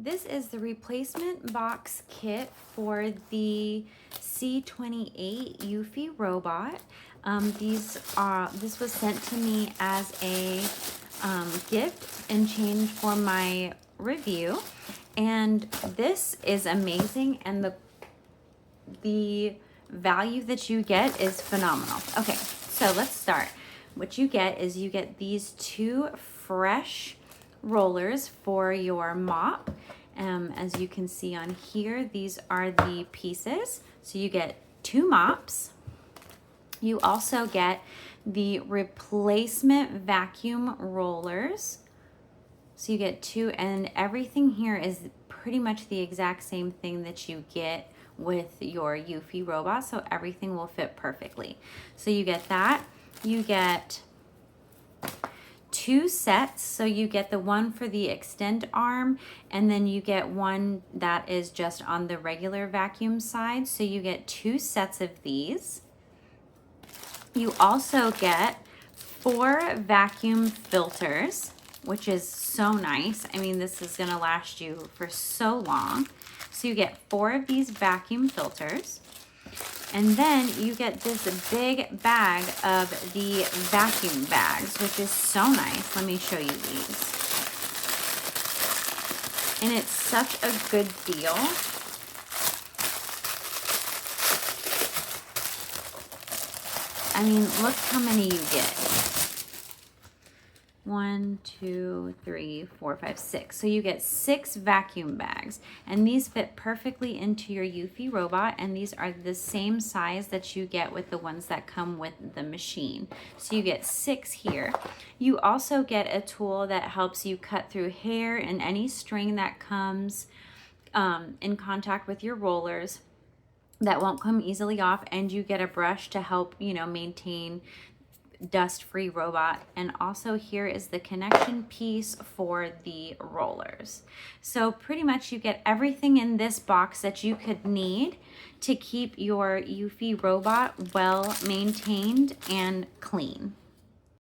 This is the replacement box kit for the C28 Eufy robot. This was sent to me as a gift in change for my review, and this is amazing, and the value that you get is phenomenal. Okay, so let's start. What you get is you get these two fresh rollers for your mop. As you can see on here, these are the pieces. So you get two mops. You also get the replacement vacuum rollers. So you get two, and everything here is pretty much the exact same thing that you get with your Eufy robot, so everything will fit perfectly. So you get that. You get two sets, so you get the one for the extend arm, and then you get one that is just on the regular vacuum side. So you get two sets of these. You also get 4 vacuum filters, which is so nice. I mean, this is gonna last you for so long. So you get 4 of these vacuum filters. And then you get this big bag of the vacuum bags, which is so nice. Let me show you these. And it's such a good deal. I mean, look how many you get. 1, 2, 3, 4, 5, 6. So you get 6 vacuum bags, and these fit perfectly into your Eufy robot, and these are the same size that you get with the ones that come with the machine. So you get 6 here. You also get a tool that helps you cut through hair and any string that comes in contact with your rollers that won't come easily off, and you get a brush to help, you know, maintain dust-free robot. And also here is the connection piece for the rollers. So pretty much you get everything in this box that you could need to keep your Eufy robot well maintained and clean.